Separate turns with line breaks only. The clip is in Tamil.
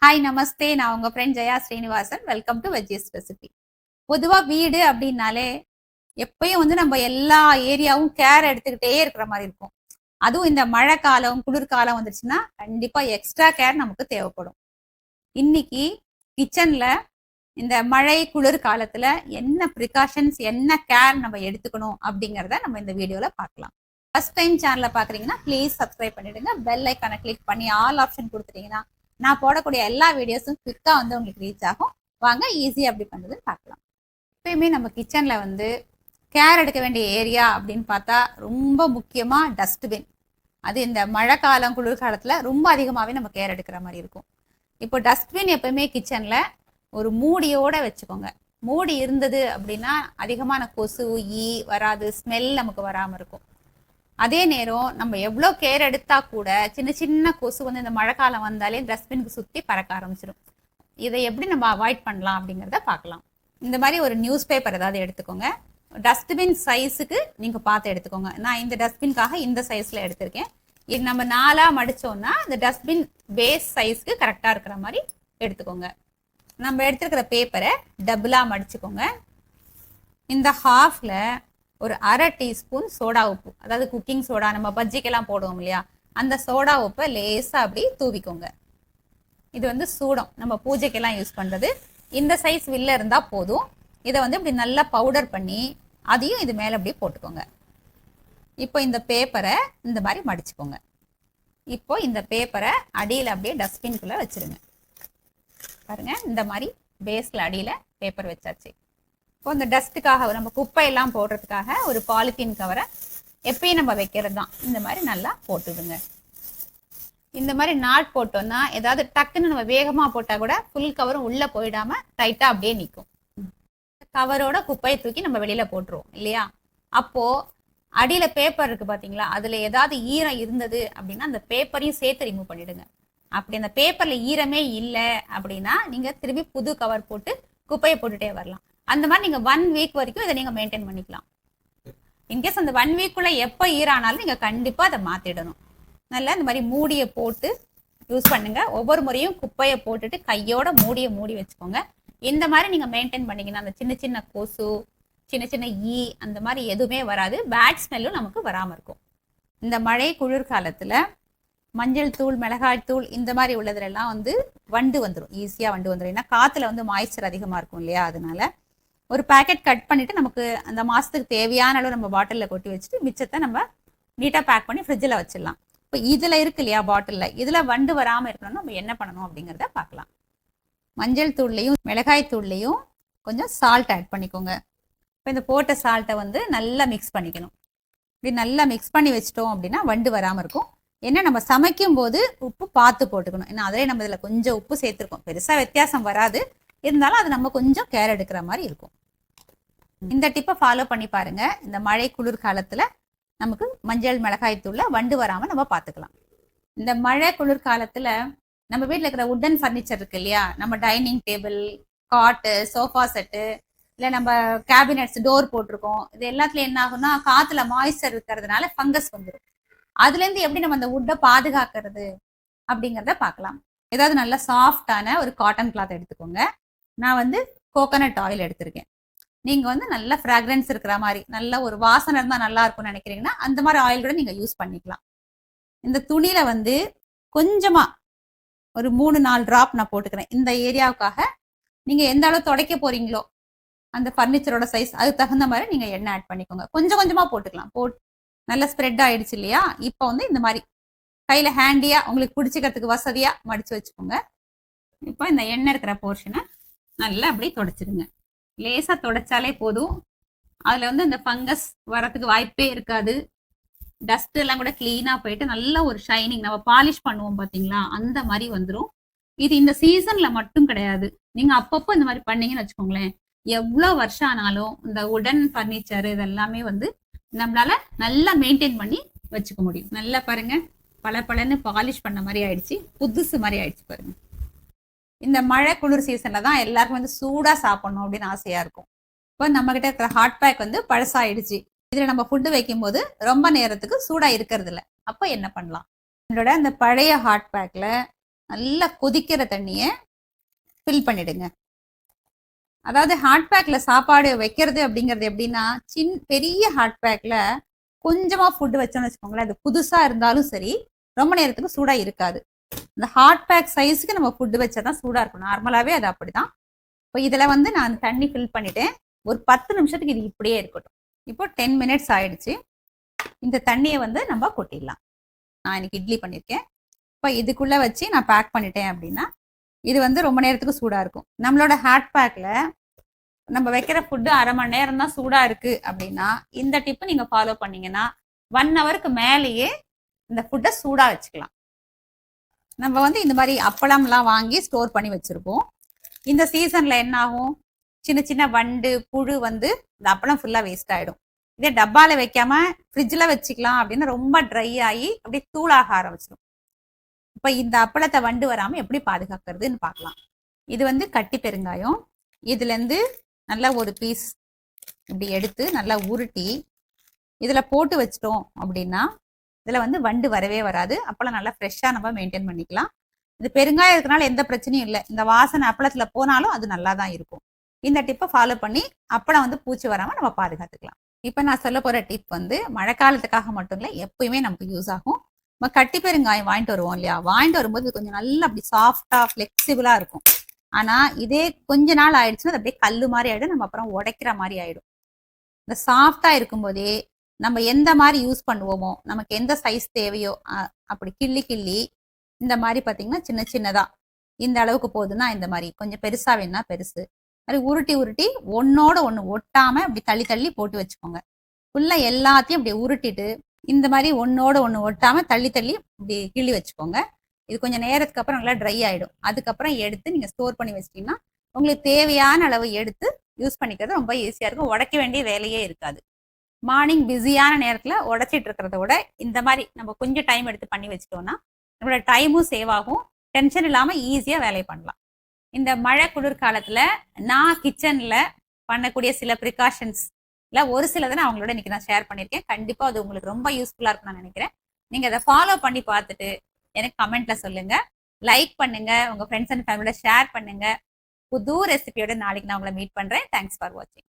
ஹாய் நமஸ்தே, நான் உங்க friend Jaya Srinivasan. Welcome to veggies recipe. பொதுவா வீடு அப்படின்னாலே எப்பயும் நம்ம எல்லா ஏரியாவும் கேர் எடுத்துக்கிட்டே இருக்கிற மாதிரி இருக்கும். அதுவும் இந்த மழை காலம் குளிர்காலம் வந்துருச்சுன்னா கண்டிப்பா எக்ஸ்ட்ரா கேர் நமக்கு தேவைப்படும். இன்னைக்கு கிச்சன்ல இந்த மழை குளிர் காலத்துல என்ன ப்ரிகாஷன்ஸ் என்ன கேர் நம்ம எடுத்துக்கணும் அப்படிங்கிறத நம்ம இந்த வீடியோல பார்க்கலாம். ஃபர்ஸ்ட் டைம் சேனலை பாக்குறீங்கன்னா ப்ளீஸ் சப்ஸ்கிரைப் பண்ணிடுங்க. பெல் ஐக்கானை கிளிக் பண்ணி ஆல் ஆப்ஷன் கொடுத்துட்டீங்கன்னா நான் போடக்கூடிய எல்லா வீடியோஸும் குவிக்கா உங்களுக்கு ரீச் ஆகும். வாங்க ஈஸியாக எப்படி பண்ணுறதுன்னு பார்க்கலாம். எப்பயுமே நம்ம கிச்சனில் கேர் எடுக்க வேண்டிய ஏரியா அப்படின்னு பார்த்தா ரொம்ப முக்கியமாக டஸ்ட்பின். அது இந்த மழை காலம் குளிர்காலத்தில் ரொம்ப அதிகமாகவே நம்ம கேர் எடுக்கிற மாதிரி இருக்கும். இப்போ டஸ்ட்பின் எப்பயுமே கிச்சனில் ஒரு மூடியோடு வச்சுக்கோங்க. மூடி இருந்தது அப்படின்னா அதிகமான கொசு ஈ வராது, ஸ்மெல் நமக்கு வராமல் இருக்கும். அதே நேரம் நம்ம எவ்வளோ கேர் எடுத்தா கூட சின்ன சின்ன கொசு இந்த மழை காலம் வந்தாலே டஸ்ட்பினுக்கு சுற்றி பறக்க ஆரம்பிச்சிடும். இதை எப்படி நம்ம அவாய்ட் பண்ணலாம் அப்படிங்கிறத பார்க்கலாம். இந்த மாதிரி ஒரு நியூஸ் பேப்பர் ஏதாவது எடுத்துக்கோங்க. டஸ்ட்பின் சைஸுக்கு நீங்கள் பார்த்து எடுத்துக்கோங்க. நான் இந்த டஸ்ட்பின்காக இந்த சைஸில் எடுத்திருக்கேன். இது நம்ம 4ஆ மடித்தோம்னா இந்த டஸ்ட்பின் பேஸ் சைஸ்க்கு கரெக்டாக இருக்கிற மாதிரி எடுத்துக்கோங்க. நம்ம எடுத்துருக்கிற பேப்பரை டபுளாக மடிச்சுக்கோங்க. இந்த ஹாஃபில் ஒரு 1/2 டீஸ்பூன் சோடா உப்பு, அதாவது குக்கிங் சோடா, நம்ம பஜ்ஜிக்கெல்லாம் போடுவோம் இல்லையா, அந்த சோடா உப்பை லேசாக அப்படி தூவிக்கோங்க. இது சூடம், நம்ம பூஜைக்கெல்லாம் யூஸ் பண்ணுறது. இந்த சைஸ் வில்ல இருந்தால் போதும். இதை இப்படி நல்லா பவுடர் பண்ணி அதையும் இது மேலே அப்படி போட்டுக்கோங்க. இப்போ இந்த பேப்பரை இந்த மாதிரி மடிச்சுக்கோங்க. இப்போ இந்த பேப்பரை அடியில் அப்படியே டஸ்ட்பின்குள்ளே வச்சுருங்க. பாருங்க, இந்த மாதிரி பேஸில் அடியில் பேப்பர் வச்சாச்சு. இப்போ இந்த டஸ்ட்டுக்காக நம்ம குப்பையெல்லாம் போடுறதுக்காக ஒரு பாலித்தீன் கவரை எப்பயும் நம்ம வைக்கிறது தான். இந்த மாதிரி நல்லா போட்டுடுங்க. இந்த மாதிரி நாட் போட்டோம்னா ஏதாவது டக்குன்னு நம்ம வேகமாக போட்டால் கூட ஃபுல் கவரும் உள்ளே போயிடாம டைட்டாக அப்படியே நிற்கும். கவரோட குப்பையை தூக்கி நம்ம வெளியில் போட்டுருவோம் இல்லையா. அப்போது அடியில் பேப்பர் இருக்குது பார்த்தீங்களா, அதில் ஏதாவது ஈரம் இருந்தது அப்படின்னா அந்த பேப்பரையும் சேர்த்து ரிமூவ் பண்ணிவிடுங்க. அப்படி அந்த பேப்பரில் ஈரமே இல்லை அப்படின்னா நீங்கள் திரும்பி புது கவர் போட்டு குப்பையை போட்டுகிட்டே வரலாம். அந்த மாதிரி நீங்கள் 1 வீக் வரைக்கும் இதை நீங்கள் மெயின்டைன் பண்ணிக்கலாம். இன்கேஸ் அந்த 1 வீக்குள்ளே எப்போ ஈரானாலும் நீங்கள் கண்டிப்பாக அதை மாற்றிடணும். நல்லா இந்த மாதிரி மூடியை போட்டு யூஸ் பண்ணுங்க. ஒவ்வொரு முறையும் குப்பையை போட்டுட்டு கையோட மூடியை மூடி வச்சுக்கோங்க. இந்த மாதிரி நீங்கள் மெயின்டைன் பண்ணிங்கன்னா அந்த சின்ன சின்ன கொசு, சின்ன சின்ன ஈ அந்த மாதிரி எதுவுமே வராது. பேட் ஸ்மெல்லும் நமக்கு வராமல் இருக்கும். இந்த மழை குளிர்காலத்தில் மஞ்சள் தூள், மிளகாய் தூள் இந்த மாதிரி உள்ளதுலாம் வண்டு வந்துடும், ஈஸியாக வண்டு வந்துடும். ஏன்னா காற்றுல மாய்ச்சர் அதிகமாக இருக்கும் இல்லையா. அதனால ஒரு பேக்கெட் கட் பண்ணிவிட்டு நமக்கு அந்த மாதத்துக்கு தேவையான அளவு நம்ம பாட்டிலில் கொட்டி வச்சுட்டு மிச்சத்தை நம்ம நீட்டாக பேக் பண்ணி ஃப்ரிட்ஜில் வச்சிடலாம். இப்போ இதில் இருக்கு இல்லையா பாட்டிலில், இதில் வண்டு வராமல் இருக்கணும்னா நம்ம என்ன பண்ணணும் அப்படிங்கிறத பார்க்கலாம். மஞ்சள் தூள்லையும் மிளகாய் தூள்லையும் கொஞ்சம் சால்ட் ஆட் பண்ணிக்கோங்க. இப்போ இந்த போட்ட சால்ட்டை நல்லா மிக்ஸ் பண்ணிக்கணும். இப்படி நல்லா மிக்ஸ் பண்ணி வச்சிட்டோம் அப்படின்னா வண்டு வராமல் இருக்கும். ஏன்னா நம்ம சமைக்கும் போது உப்பு பார்த்து போட்டுக்கணும். ஏன்னா அதிலே நம்ம இதில் கொஞ்சம் உப்பு சேர்த்துருக்கோம், பெருசாக வித்தியாசம் வராது. இருந்தாலும் அது நம்ம கொஞ்சம் கேர் எடுக்கிற மாதிரி இருக்கும். இந்த டிப்பை ஃபாலோ பண்ணி பாருங்க. இந்த மழை குளிர் காலத்துல நமக்கு மஞ்சள் மிளகாய் தூள்ல வண்டு வராம நம்ம பார்த்துக்கலாம். இந்த மழை குளிர் காலத்துல நம்ம வீட்டில் இருக்கிற உட்டன் ஃபர்னிச்சர் இருக்கு இல்லையா, நம்ம டைனிங் டேபிள், காட்டு, சோஃபா செட்டு, இல்லை நம்ம கேபினெட்ஸ், டோர் போட்டிருக்கோம், இது எல்லாத்துலயும் என்ன ஆகும்னா காத்துல மாய்ஸ்சர் இருக்கிறதுனால ஃபங்கஸ் வந்துடும். அதுல இருந்து எப்படி நம்ம அந்த உட்டை பாதுகாக்கிறது அப்படிங்கிறத பார்க்கலாம். ஏதாவது நல்ல சாஃப்டான ஒரு காட்டன் கிளாத் எடுத்துக்கோங்க. நான் கோகோனட் ஆயில் எடுத்திருக்கேன். நீங்க நல்ல ஃப்ராக்ரன்ஸ் இருக்கிற மாதிரி, நல்ல ஒரு வாசனை இருந்தா நல்லா இருக்கும்னு நினைக்கிறீங்கன்னா அந்த மாதிரி ஆயில் கூட நீங்க யூஸ் பண்ணிக்கலாம். இந்த துணியில கொஞ்சமா ஒரு 3-4 டிராப் நான் போட்டுக்கிறேன். இந்த ஏரியாவுக்காக நீங்க எந்த அளவு துடைக்க போறீங்களோ அந்த ஃபர்னிச்சரோட சைஸ் அதுக்கு தகுந்த மாதிரி நீங்க எண்ணெய் ஆட் பண்ணிக்கோங்க. கொஞ்சம் கொஞ்சமா போட்டுக்கலாம். நல்லா ஸ்ப்ரெட் ஆயிடுச்சு இல்லையா. இப்போ இந்த மாதிரி கையில ஹேண்டியா உங்களுக்கு பிடிச்சிக்கிறதுக்கு வசதியா மடிச்சு வச்சுக்கோங்க. இப்போ இந்த எண்ணெய் இருக்கிற போர்ஷனை நல்லா அப்படி தொடச்சிடுங்க. லேசாக தொடச்சாலே போதும். அதில் இந்த ஃபங்கஸ் வரத்துக்கு வாய்ப்பே இருக்காது. டஸ்ட் எல்லாம் கூட கிளீனாக போயிட்டு நல்ல ஒரு ஷைனிங், நம்ம பாலிஷ் பண்ணுவோம் பார்த்தீங்களா, அந்த மாதிரி வந்துடும். இது இந்த சீசனில் மட்டும் கிடையாது, நீங்கள் அப்பப்போ இந்த மாதிரி பண்ணீங்கன்னு வச்சுக்கோங்களேன், எவ்வளோ வருஷம் ஆனாலும் இந்த உடன் ஃபர்னிச்சர் இதெல்லாமே நம்மளால நல்லா மெயின்டைன் பண்ணி வச்சுக்க முடியும். நல்லா பாருங்க, பளபளன்னு பாலிஷ் பண்ண மாதிரி ஆயிடுச்சு, புதுசு மாதிரி ஆயிடுச்சு பாருங்க. இந்த மழை குளிர் சீசன்ல தான் எல்லாருக்கும் சூடா சாப்பிடணும் அப்படின்னு ஆசையா இருக்கும். இப்போ நம்ம கிட்ட இருக்கிற ஹாட் பேக் பழசாயிடுச்சு. இதுல நம்ம ஃபுட்டு வைக்கும் போது ரொம்ப நேரத்துக்கு சூடா இருக்கிறது இல்லை. அப்போ என்ன பண்ணலாம், நம்மளோட அந்த பழைய ஹாட் பேக்ல நல்லா கொதிக்கிற தண்ணியை ஃபில் பண்ணிடுங்க. அதாவது ஹாட் பேக்ல சாப்பாடு வைக்கிறது அப்படிங்கிறது எப்படின்னா, பெரிய ஹாட் பேக்ல கொஞ்சமா ஃபுட் வச்சோம்னு வச்சுக்கோங்களேன், அது புதுசா இருந்தாலும் சரி ரொம்ப நேரத்துக்கு சூடா இருக்காது. இந்த ஹாட் பேக் சைஸ்க்கு நம்ம ஃபுட் வச்சாதான் சூடா இருக்கும். நார்மலாவே அது அப்படிதான். இப்போ இதுல வந்து நான் தண்ணி ஃபில் பண்ணிட்டேன். ஒரு 10 நிமிஷத்துக்கு இது இப்படியே இருக்கட்டும். இப்போ 10 மினிட்ஸ் ஆயிடுச்சு. இந்த தண்ணியை வந்து நம்ம கொட்டிடலாம். நான் இன்னைக்கு இட்லி பண்ணியிருக்கேன். இப்போ இதுக்குள்ள வச்சு நான் பேக் பண்ணிட்டேன் அப்படின்னா இது வந்து ரொம்ப நேரத்துக்கு சூடா இருக்கும். நம்மளோட ஹாட் பேக்ல நம்ம வைக்கிற ஃபுட்டு 1/2 மணி நேரம் தான் சூடா இருக்கு அப்படின்னா இந்த டிப்பு நீங்க ஃபாலோ பண்ணீங்கன்னா 1 ஹவருக்கு மேலேயே இந்த ஃபுட்டை சூடா வச்சுக்கலாம். நம்ம வந்து இந்த மாதிரி அப்பளம்லாம் வாங்கி ஸ்டோர் பண்ணி வச்சிருப்போம். இந்த சீசன்ல என்ன ஆகும், சின்ன சின்ன வண்டு புழு வந்து இந்த அப்பளம் ஃபுல்லா வேஸ்ட் ஆயிடும். இதே டப்பால வைக்காம ஃப்ரிட்ஜ்ல வச்சுக்கலாம் அப்படின்னு ரொம்ப ட்ரை ஆகி அப்படியே தூளாக ஆரம்பிச்சிடும். இப்ப இந்த அப்பளத்தை வண்டு வராம எப்படி பாதுகாக்கிறதுன்னு பார்க்கலாம். இது வந்து கட்டி பெருங்காயம். இதுல இருந்து நல்லா ஒரு பீஸ் இப்படி எடுத்து நல்லா உருட்டி இதுல போட்டு வச்சிட்டோம் அப்படின்னா இதுல வந்து வண்டு வரவே வராது. அப்பளம் நல்லா ஃப்ரெஷ்ஷா நம்ம மெயின்டைன் பண்ணிக்கலாம். இது பெருங்காயம் இருக்கனால எந்த பிரச்சனையும் இல்லை. இந்த வாசனை அப்பளத்துல போனாலும் அது நல்லா தான் இருக்கும். இந்த டிப்பை ஃபாலோ பண்ணி அப்பளம் வந்து பூச்சி வராம நம்ம பாதுகாத்துக்கலாம். இப்ப நான் சொல்ல போற டிப் வந்து மழைக்காலத்துக்காக மட்டும் இல்லை, எப்பயுமே நமக்கு யூஸ் ஆகும். நம்ம கட்டி பெருங்காயம் வாங்கிட்டு வருவோம் இல்லையா, வாங்கிட்டு வரும்போது கொஞ்சம் நல்லா அப்படி சாஃப்டா ஃபிளெக்சிபிளா இருக்கும். ஆனா இதே கொஞ்ச நாள் ஆயிடுச்சுன்னா அது அப்படியே கல்லு மாதிரி ஆயிடும். நம்ம அப்புறம் உடைக்கிற மாதிரி ஆயிடும். இந்த சாஃப்டா இருக்கும்போதே நம்ம எந்த மாதிரி யூஸ் பண்ணுவோமோ, நமக்கு எந்த சைஸ் தேவையோ அப்படி கிள்ளி கிள்ளி இந்த மாதிரி பார்த்தீங்கன்னா சின்ன சின்னதா இந்த அளவுக்கு போகுதுன்னா இந்த மாதிரி, கொஞ்சம் பெருசா வேணா பெருசு மாதிரி உருட்டி உருட்டி ஒன்னோட ஒன்று ஒட்டாம அப்படி தள்ளி தள்ளி போட்டு வச்சுக்கோங்க. ஃபுல்லா எல்லாத்தையும் அப்படி உருட்டிட்டு இந்த மாதிரி ஒன்னோட ஒன்று ஒட்டாம தள்ளி தள்ளி இப்படி கிள்ளி வச்சுக்கோங்க. இது கொஞ்சம் நேரத்துக்கு அப்புறம் நல்லா ட்ரை ஆயிடும். அதுக்கப்புறம் எடுத்து நீங்க ஸ்டோர் பண்ணி வச்சிட்டீங்கன்னா உங்களுக்கு தேவையான அளவு எடுத்து யூஸ் பண்ணிக்கிறது ரொம்ப ஈஸியா இருக்கும். உடைக்க வேண்டிய வேலையே இருக்காது. மார்னிங் பிஸியான நேரத்துல உடைச்சிட்டு இருக்கிறத விட இந்த மாதிரி நம்ம கொஞ்சம் டைம் எடுத்து பண்ணி வச்சிட்டோம்னா நம்மளோட டைமும் சேவ் ஆகும். டென்ஷன் இல்லாம ஈஸியா வேலை பண்ணலாம். இந்த மழை குளிர்காலத்துல நான் கிச்சன்ல பண்ணக்கூடிய சில ப்ரிகாஷன்ஸ் ஒரு சிலதை நான் அவங்களோட இன்னைக்கு நான் ஷேர் பண்ணியிருக்கேன். கண்டிப்பா அது உங்களுக்கு ரொம்ப யூஸ்ஃபுல்லா இருக்கும்னு நான் நினைக்கிறேன். நீங்க அதை ஃபாலோ பண்ணி பார்த்துட்டு எனக்கு கமெண்ட்ல சொல்லுங்க. லைக் பண்ணுங்க, உங்க ஃப்ரெண்ட்ஸ் அண்ட் ஃபேமிலியோட ஷேர் பண்ணுங்க. புது ரெசிபியோட நாளைக்கு நான் உங்களை மீட் பண்றேன். தேங்க்ஸ் ஃபார் வாட்சிங்.